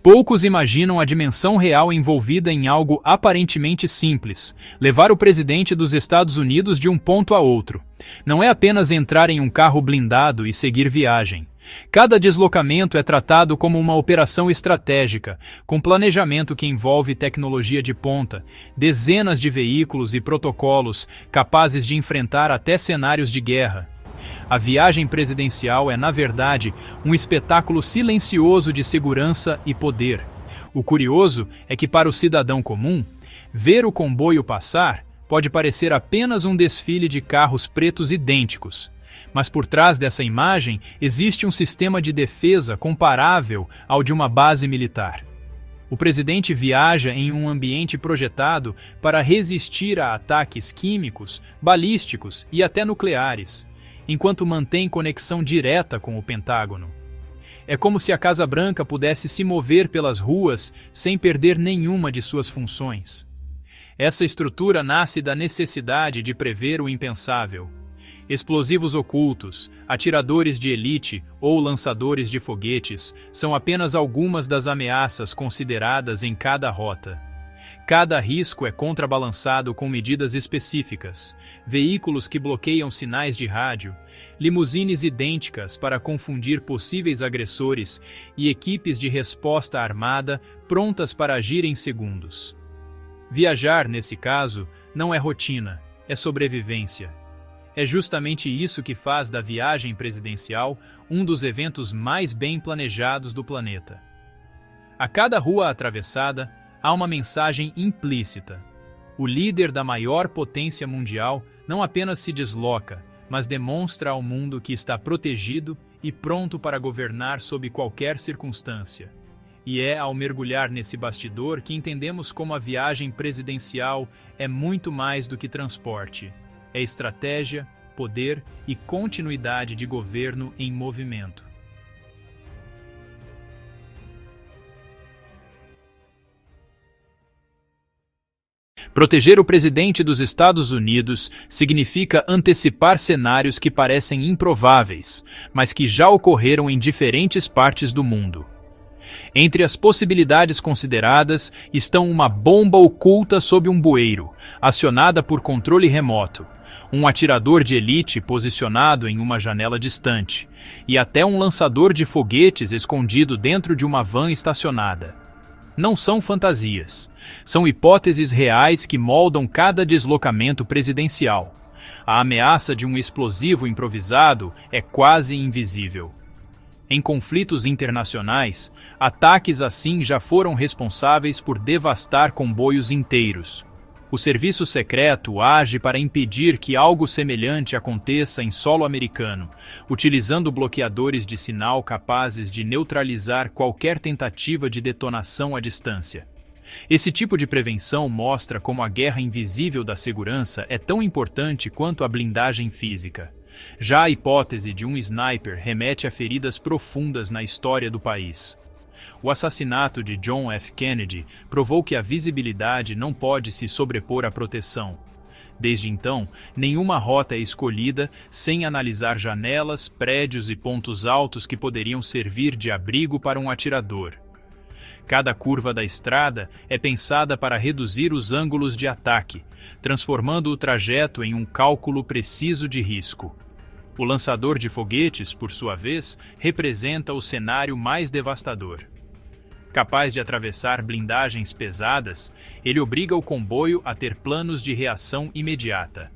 Poucos imaginam a dimensão real envolvida em algo aparentemente simples: levar o presidente dos Estados Unidos de um ponto a outro. Não é apenas entrar em um carro blindado e seguir viagem. Cada deslocamento é tratado como uma operação estratégica, com planejamento que envolve tecnologia de ponta, dezenas de veículos e protocolos capazes de enfrentar até cenários de guerra. A viagem presidencial é, na verdade, um espetáculo silencioso de segurança e poder. O curioso é que, para o cidadão comum, ver o comboio passar pode parecer apenas um desfile de carros pretos idênticos. Mas por trás dessa imagem existe um sistema de defesa comparável ao de uma base militar. O presidente viaja em um ambiente projetado para resistir a ataques químicos, balísticos e até nucleares, enquanto mantém conexão direta com o Pentágono. É como se a Casa Branca pudesse se mover pelas ruas sem perder nenhuma de suas funções. Essa estrutura nasce da necessidade de prever o impensável. Explosivos ocultos, atiradores de elite ou lançadores de foguetes são apenas algumas das ameaças consideradas em cada rota. Cada risco é contrabalançado com medidas específicas: veículos que bloqueiam sinais de rádio, limusines idênticas para confundir possíveis agressores e equipes de resposta armada prontas para agir em segundos. Viajar, nesse caso, não é rotina, é sobrevivência. É justamente isso que faz da viagem presidencial um dos eventos mais bem planejados do planeta. A cada rua atravessada, há uma mensagem implícita. O líder da maior potência mundial não apenas se desloca, mas demonstra ao mundo que está protegido e pronto para governar sob qualquer circunstância. E é ao mergulhar nesse bastidor que entendemos como a viagem presidencial é muito mais do que transporte. É estratégia, poder e continuidade de governo em movimento. Proteger o presidente dos Estados Unidos significa antecipar cenários que parecem improváveis, mas que já ocorreram em diferentes partes do mundo. Entre as possibilidades consideradas estão uma bomba oculta sob um bueiro, acionada por controle remoto, um atirador de elite posicionado em uma janela distante, e até um lançador de foguetes escondido dentro de uma van estacionada. Não são fantasias, são hipóteses reais que moldam cada deslocamento presidencial. A ameaça de um explosivo improvisado é quase invisível. Em conflitos internacionais, ataques assim já foram responsáveis por devastar comboios inteiros. O serviço secreto age para impedir que algo semelhante aconteça em solo americano, utilizando bloqueadores de sinal capazes de neutralizar qualquer tentativa de detonação à distância. Esse tipo de prevenção mostra como a guerra invisível da segurança é tão importante quanto a blindagem física. Já a hipótese de um sniper remete a feridas profundas na história do país. O assassinato de John F. Kennedy provou que a visibilidade não pode se sobrepor à proteção. Desde então, nenhuma rota é escolhida sem analisar janelas, prédios e pontos altos que poderiam servir de abrigo para um atirador. Cada curva da estrada é pensada para reduzir os ângulos de ataque, transformando o trajeto em um cálculo preciso de risco. O lançador de foguetes, por sua vez, representa o cenário mais devastador. Capaz de atravessar blindagens pesadas, ele obriga o comboio a ter planos de reação imediata.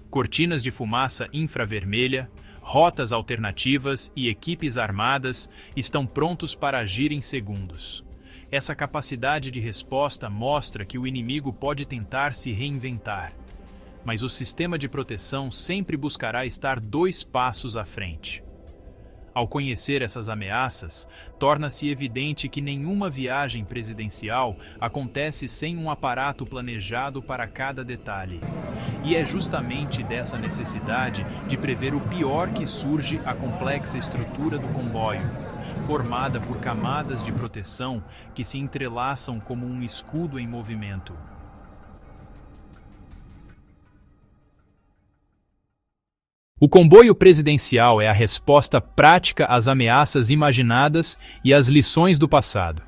Cortinas de fumaça infravermelha, rotas alternativas e equipes armadas estão prontos para agir em segundos. Essa capacidade de resposta mostra que o inimigo pode tentar se reinventar, mas o sistema de proteção sempre buscará estar 2 passos à frente. Ao conhecer essas ameaças, torna-se evidente que nenhuma viagem presidencial acontece sem um aparato planejado para cada detalhe. E é justamente dessa necessidade de prever o pior que surge a complexa estrutura do comboio, formada por camadas de proteção que se entrelaçam como um escudo em movimento. O comboio presidencial é a resposta prática às ameaças imaginadas e às lições do passado.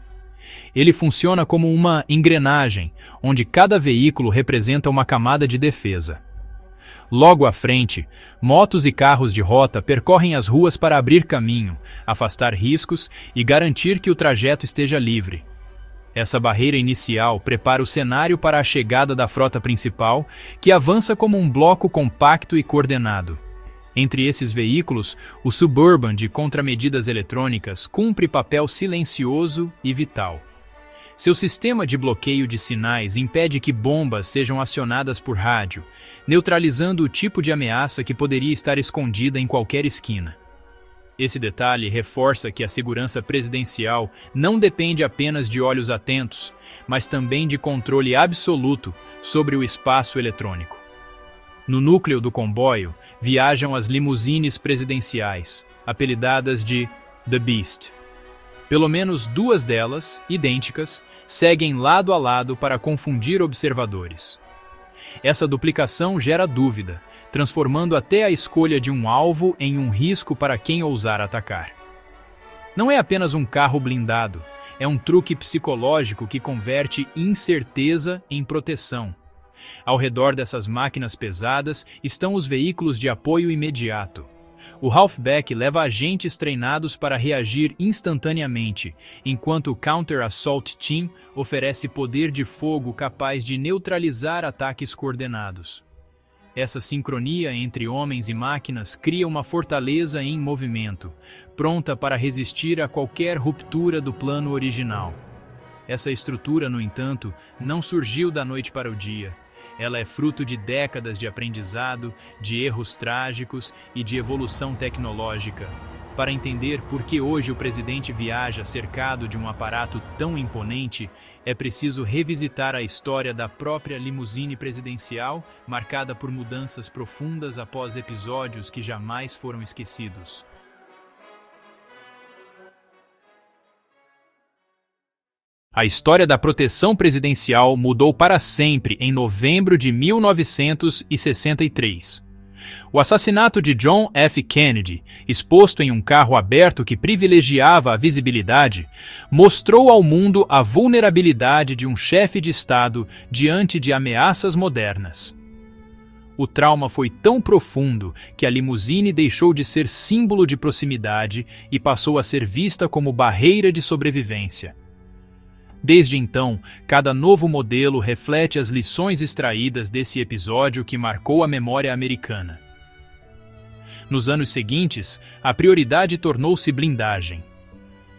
Ele funciona como uma engrenagem, onde cada veículo representa uma camada de defesa. Logo à frente, motos e carros de rota percorrem as ruas para abrir caminho, afastar riscos e garantir que o trajeto esteja livre. Essa barreira inicial prepara o cenário para a chegada da frota principal, que avança como um bloco compacto e coordenado. Entre esses veículos, o Suburban de contramedidas eletrônicas cumpre papel silencioso e vital. Seu sistema de bloqueio de sinais impede que bombas sejam acionadas por rádio, neutralizando o tipo de ameaça que poderia estar escondida em qualquer esquina. Esse detalhe reforça que a segurança presidencial não depende apenas de olhos atentos, mas também de controle absoluto sobre o espaço eletrônico. No núcleo do comboio viajam as limusines presidenciais, apelidadas de The Beast. Pelo menos 2 delas, idênticas, seguem lado a lado para confundir observadores. Essa duplicação gera dúvida, transformando até a escolha de um alvo em um risco para quem ousar atacar. Não é apenas um carro blindado, é um truque psicológico que converte incerteza em proteção. Ao redor dessas máquinas pesadas estão os veículos de apoio imediato. O Halfback leva agentes treinados para reagir instantaneamente, enquanto o Counter Assault Team oferece poder de fogo capaz de neutralizar ataques coordenados. Essa sincronia entre homens e máquinas cria uma fortaleza em movimento, pronta para resistir a qualquer ruptura do plano original. Essa estrutura, no entanto, não surgiu da noite para o dia. Ela é fruto de décadas de aprendizado, de erros trágicos e de evolução tecnológica. Para entender por que hoje o presidente viaja cercado de um aparato tão imponente, é preciso revisitar a história da própria limusine presidencial, marcada por mudanças profundas após episódios que jamais foram esquecidos. A história da proteção presidencial mudou para sempre em novembro de 1963. O assassinato de John F. Kennedy, exposto em um carro aberto que privilegiava a visibilidade, mostrou ao mundo a vulnerabilidade de um chefe de Estado diante de ameaças modernas. O trauma foi tão profundo que a limusine deixou de ser símbolo de proximidade e passou a ser vista como barreira de sobrevivência. Desde então, cada novo modelo reflete as lições extraídas desse episódio que marcou a memória americana. Nos anos seguintes, a prioridade tornou-se blindagem.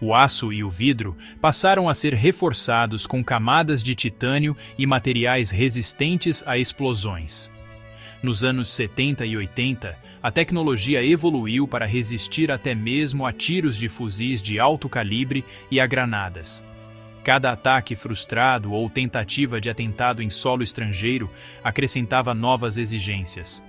O aço e o vidro passaram a ser reforçados com camadas de titânio e materiais resistentes a explosões. Nos anos 70 e 80, a tecnologia evoluiu para resistir até mesmo a tiros de fuzis de alto calibre e a granadas. Cada ataque frustrado ou tentativa de atentado em solo estrangeiro acrescentava novas exigências.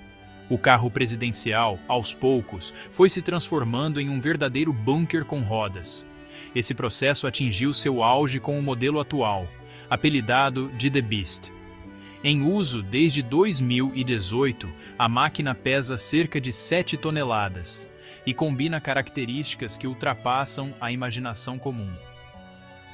O carro presidencial, aos poucos, foi se transformando em um verdadeiro bunker com rodas. Esse processo atingiu seu auge com o modelo atual, apelidado de The Beast. Em uso desde 2018, a máquina pesa cerca de 7 toneladas e combina características que ultrapassam a imaginação comum.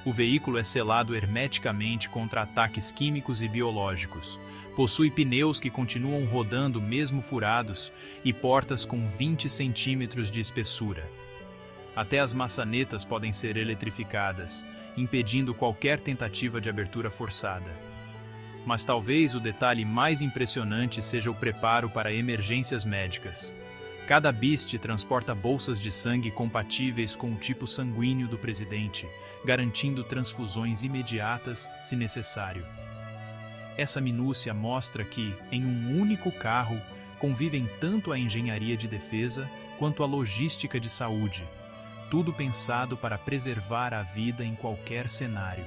O veículo é selado hermeticamente contra ataques químicos e biológicos. Possui pneus que continuam rodando mesmo furados e portas com 20 centímetros de espessura. Até as maçanetas podem ser eletrificadas, impedindo qualquer tentativa de abertura forçada. Mas talvez o detalhe mais impressionante seja o preparo para emergências médicas. Cada Beast transporta bolsas de sangue compatíveis com o tipo sanguíneo do presidente, garantindo transfusões imediatas se necessário. Essa minúcia mostra que, em um único carro, convivem tanto a engenharia de defesa quanto a logística de saúde, tudo pensado para preservar a vida em qualquer cenário.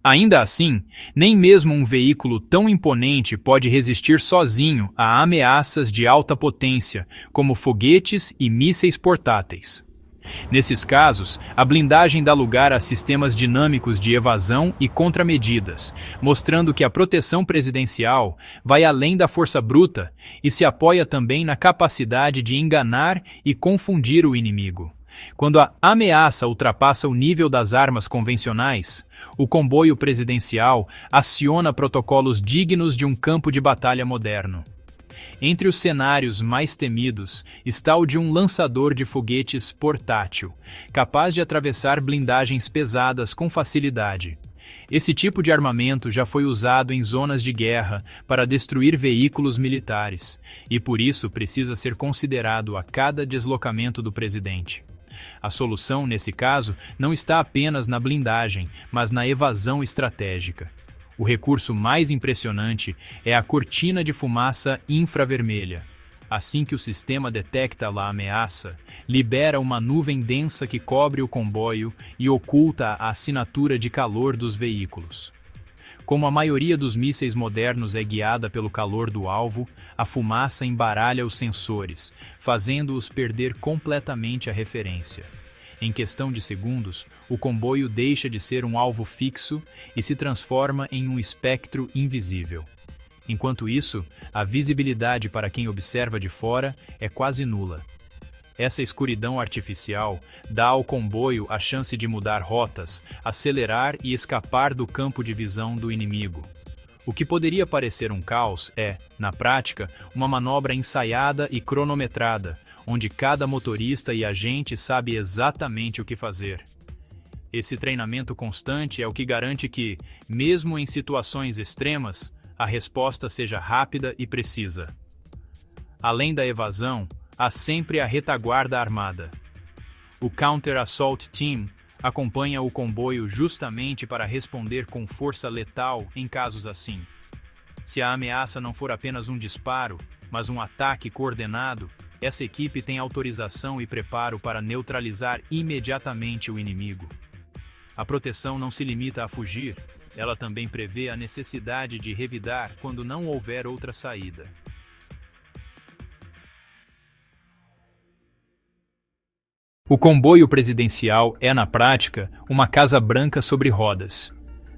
Ainda assim, nem mesmo um veículo tão imponente pode resistir sozinho a ameaças de alta potência, como foguetes e mísseis portáteis. Nesses casos, a blindagem dá lugar a sistemas dinâmicos de evasão e contramedidas, mostrando que a proteção presidencial vai além da força bruta e se apoia também na capacidade de enganar e confundir o inimigo. Quando a ameaça ultrapassa o nível das armas convencionais, o comboio presidencial aciona protocolos dignos de um campo de batalha moderno. Entre os cenários mais temidos está o de um lançador de foguetes portátil, capaz de atravessar blindagens pesadas com facilidade. Esse tipo de armamento já foi usado em zonas de guerra para destruir veículos militares, e por isso precisa ser considerado a cada deslocamento do presidente. A solução, nesse caso, não está apenas na blindagem, mas na evasão estratégica. O recurso mais impressionante é a cortina de fumaça infravermelha. Assim que o sistema detecta a ameaça, libera uma nuvem densa que cobre o comboio e oculta a assinatura de calor dos veículos. Como a maioria dos mísseis modernos é guiada pelo calor do alvo, a fumaça embaralha os sensores, fazendo-os perder completamente a referência. Em questão de segundos, o comboio deixa de ser um alvo fixo e se transforma em um espectro invisível. Enquanto isso, a visibilidade para quem observa de fora é quase nula. Essa escuridão artificial dá ao comboio a chance de mudar rotas, acelerar e escapar do campo de visão do inimigo. O que poderia parecer um caos é, na prática, uma manobra ensaiada e cronometrada, onde cada motorista e agente sabe exatamente o que fazer. Esse treinamento constante é o que garante que, mesmo em situações extremas, a resposta seja rápida e precisa. Além da evasão, há sempre a retaguarda armada. O Counter Assault Team acompanha o comboio justamente para responder com força letal em casos assim. Se a ameaça não for apenas um disparo, mas um ataque coordenado, essa equipe tem autorização e preparo para neutralizar imediatamente o inimigo. A proteção não se limita a fugir, ela também prevê a necessidade de revidar quando não houver outra saída. O comboio presidencial é, na prática, uma casa branca sobre rodas.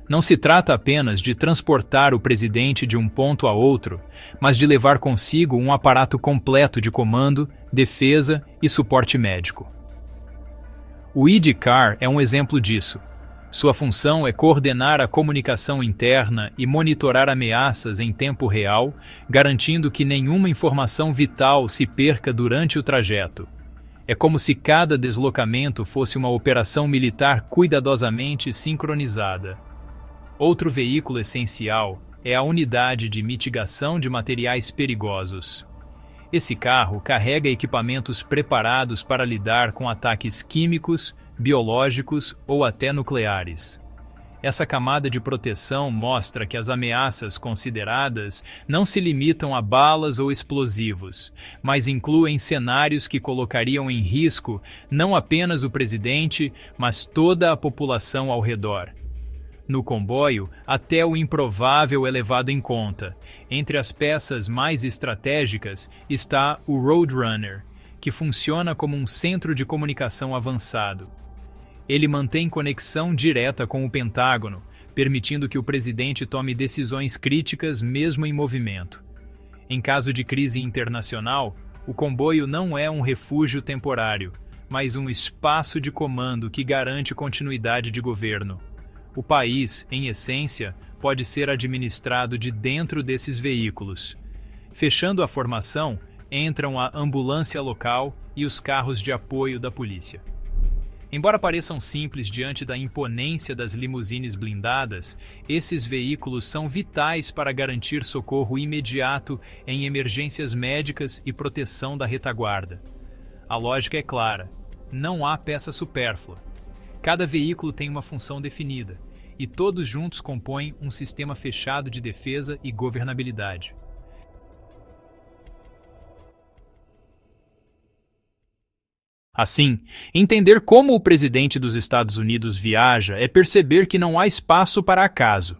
Não se trata apenas de transportar o presidente de um ponto a outro, mas de levar consigo um aparato completo de comando, defesa e suporte médico. O ID-Car é um exemplo disso. Sua função é coordenar a comunicação interna e monitorar ameaças em tempo real, garantindo que nenhuma informação vital se perca durante o trajeto. É como se cada deslocamento fosse uma operação militar cuidadosamente sincronizada. Outro veículo essencial é a unidade de mitigação de materiais perigosos. Esse carro carrega equipamentos preparados para lidar com ataques químicos, biológicos ou até nucleares. Essa camada de proteção mostra que as ameaças consideradas não se limitam a balas ou explosivos, mas incluem cenários que colocariam em risco não apenas o presidente, mas toda a população ao redor. No comboio, até o improvável é levado em conta. Entre as peças mais estratégicas está o Roadrunner, que funciona como um centro de comunicação avançado. Ele mantém conexão direta com o Pentágono, permitindo que o presidente tome decisões críticas mesmo em movimento. Em caso de crise internacional, o comboio não é um refúgio temporário, mas um espaço de comando que garante continuidade de governo. O país, em essência, pode ser administrado de dentro desses veículos. Fechando a formação, entram a ambulância local e os carros de apoio da polícia. Embora pareçam simples diante da imponência das limusines blindadas, esses veículos são vitais para garantir socorro imediato em emergências médicas e proteção da retaguarda. A lógica é clara: não há peça supérflua. Cada veículo tem uma função definida, e todos juntos compõem um sistema fechado de defesa e governabilidade. Assim, entender como o presidente dos Estados Unidos viaja é perceber que não há espaço para acaso.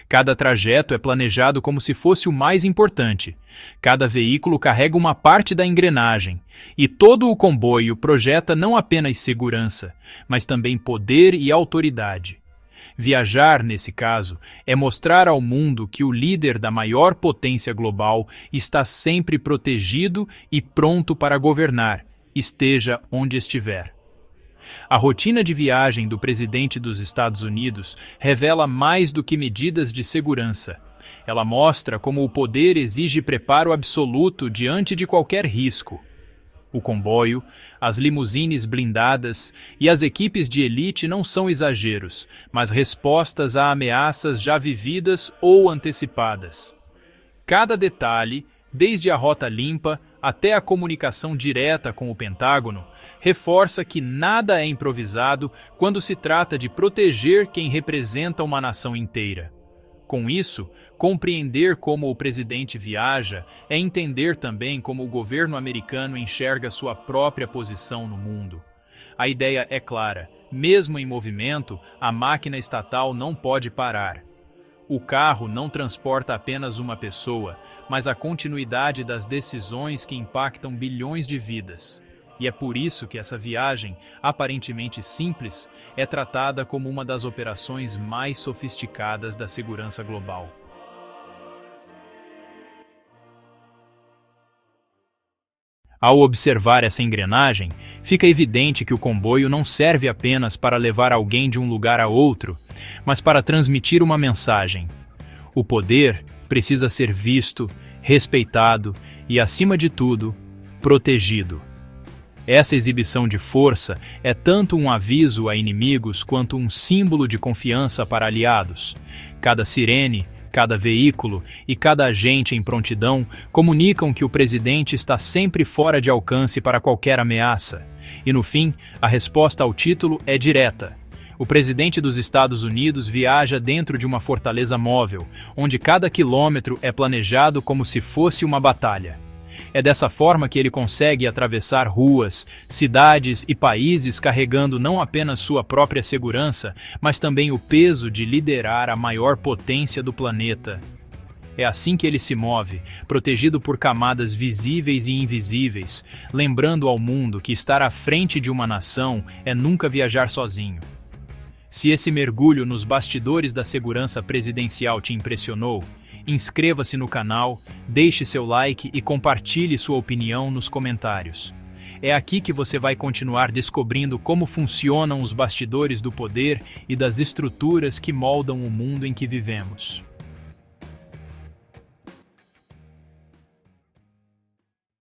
Cada trajeto é planejado como se fosse o mais importante. Cada veículo carrega uma parte da engrenagem, e todo o comboio projeta não apenas segurança, mas também poder e autoridade. Viajar, nesse caso, é mostrar ao mundo que o líder da maior potência global está sempre protegido e pronto para governar, esteja onde estiver. A rotina de viagem do presidente dos Estados Unidos revela mais do que medidas de segurança. Ela mostra como o poder exige preparo absoluto diante de qualquer risco. O comboio, as limusines blindadas e as equipes de elite não são exageros, mas respostas a ameaças já vividas ou antecipadas. Cada detalhe, desde a rota limpa até a comunicação direta com o Pentágono, reforça que nada é improvisado quando se trata de proteger quem representa uma nação inteira. Com isso, compreender como o presidente viaja é entender também como o governo americano enxerga sua própria posição no mundo. A ideia é clara: mesmo em movimento, a máquina estatal não pode parar. O carro não transporta apenas uma pessoa, mas a continuidade das decisões que impactam bilhões de vidas. E é por isso que essa viagem, aparentemente simples, é tratada como uma das operações mais sofisticadas da segurança global. Ao observar essa engrenagem, fica evidente que o comboio não serve apenas para levar alguém de um lugar a outro, mas para transmitir uma mensagem. O poder precisa ser visto, respeitado e, acima de tudo, protegido. Essa exibição de força é tanto um aviso a inimigos quanto um símbolo de confiança para aliados. Cada sirene, cada veículo e cada agente em prontidão comunicam que o presidente está sempre fora de alcance para qualquer ameaça. E no fim, a resposta ao título é direta. O presidente dos Estados Unidos viaja dentro de uma fortaleza móvel, onde cada quilômetro é planejado como se fosse uma batalha. É dessa forma que ele consegue atravessar ruas, cidades e países carregando não apenas sua própria segurança, mas também o peso de liderar a maior potência do planeta. É assim que ele se move, protegido por camadas visíveis e invisíveis, lembrando ao mundo que estar à frente de uma nação é nunca viajar sozinho. Se esse mergulho nos bastidores da segurança presidencial te impressionou, inscreva-se no canal, deixe seu like e compartilhe sua opinião nos comentários. É aqui que você vai continuar descobrindo como funcionam os bastidores do poder e das estruturas que moldam o mundo em que vivemos.